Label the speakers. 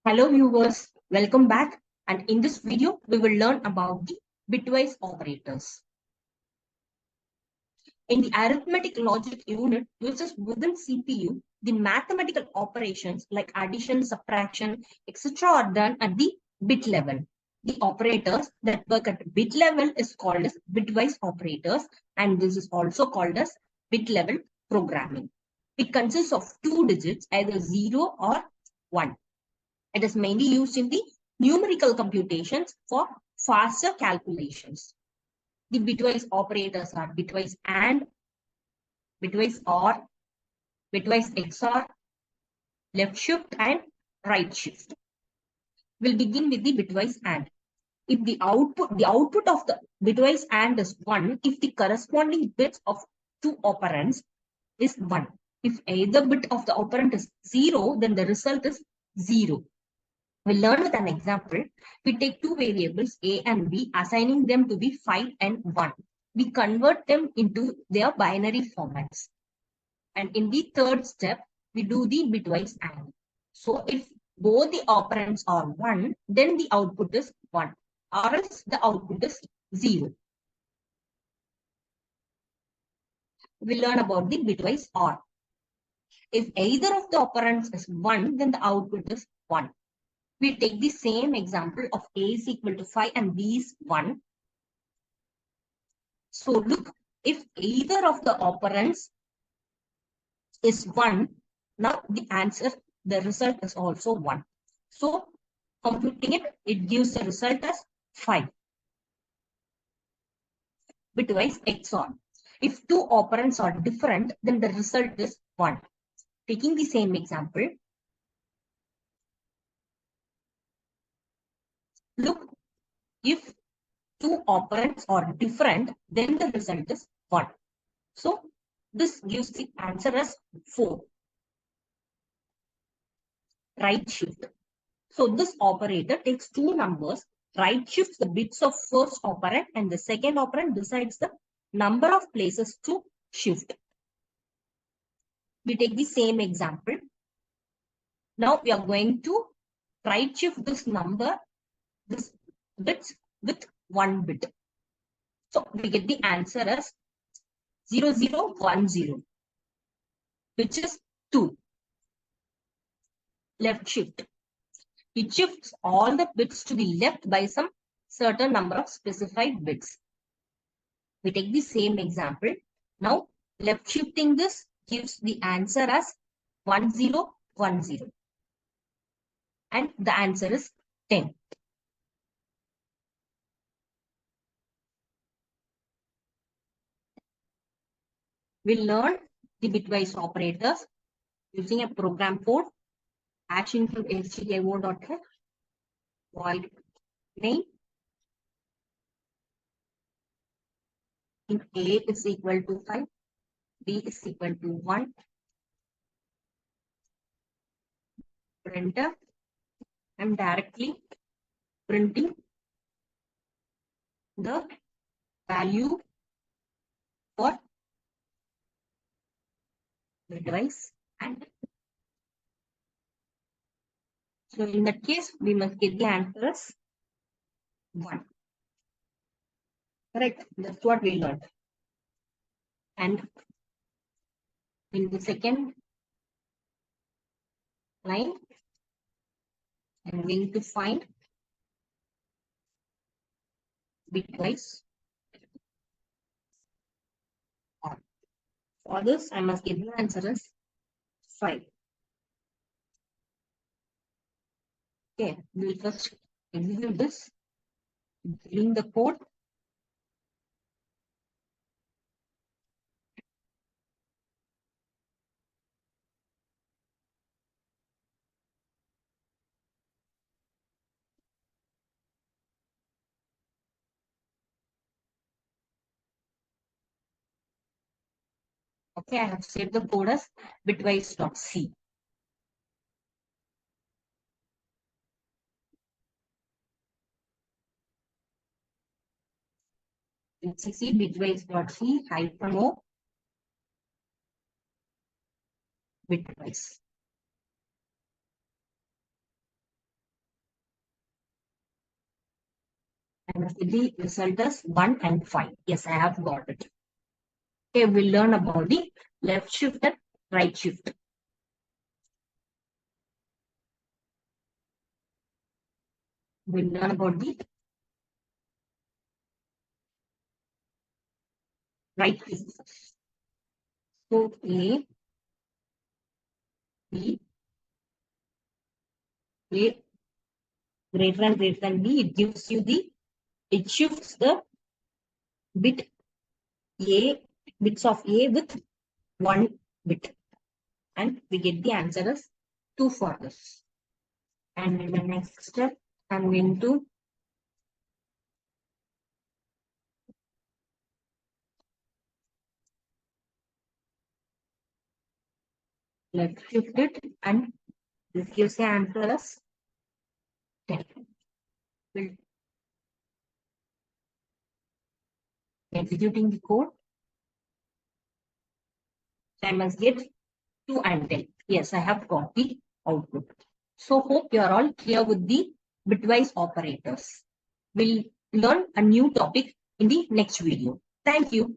Speaker 1: Hello viewers, welcome back, and in this video we will learn about the bitwise operators. In the arithmetic logic unit, which is within CPU, the mathematical operations like addition, subtraction, etc. are done at the bit level. The operators that work at bit level is called as bitwise operators, and this is also called as bit level programming. It consists of two digits, either 0 or 1. It is mainly used in the numerical computations for faster calculations. The bitwise operators are bitwise AND, bitwise OR, bitwise XOR, left shift, and right shift. We'll begin with the bitwise AND. If the output of the bitwise AND is 1, if the corresponding bits of two operands is 1. If either bit of the operand is 0, then the result is 0. We'll learn with an example. We take two variables A and B, assigning them to be 5 and 1. We convert them into their binary formats. And in the third step, we do the bitwise AND. So if both the operands are 1, then the output is 1, or else the output is 0. We'll learn about the bitwise OR. If either of the operands is 1, then the output is 1. We take the same example of A is equal to 5 and B is 1. So look, if either of the operands is 1, now the result is also 1. So computing it, it gives the result as 5. Bitwise XOR. If two operands are different, then the result is 1. Taking the same example, look, if two operands are different, then the result is 1. So this gives the answer as 4. Right shift. So this operator takes two numbers, right shifts the bits of first operand, and the second operand decides the number of places to shift. We take the same example. Now we are going to right shift this bits with 1 bit. So we get the answer as 0010, which is 2. Left shift. It shifts all the bits to the left by some certain number of specified bits. We take the same example. Now, left shifting this gives the answer as 1010. And the answer is 10. We'll learn the bitwise operators using a program code. Hash into stdio.h, void name. In A is equal to 5, B is equal to 1. Enter. I'm directly printing the value for bitwise AND. So in that case, we must get the answer as 1. Correct? That's what we learned. And in the second line, I'm going to find bitwise OR. For this, I must get the answer as 5. Okay, we'll first execute this, filling the code. Okay, I have saved the code as bitwise.c. CC bitwise.c -o bitwise. And the result is 1 and 5. Yes, I have got it. Okay, we'll learn about the left shift and right shift. We'll learn about the right shift. So A, B, A greater than B, it gives you the, it shifts the bit A, bits of A with 1 bit. And we get the answer as 2 for this. And in the next step, I'm going to left shift it, and this gives the answer as 10. We'll executing the code. I must get 2 and 10. Yes, I have got the output. So hope you are all clear with the bitwise operators. We'll learn a new topic in the next video. Thank you.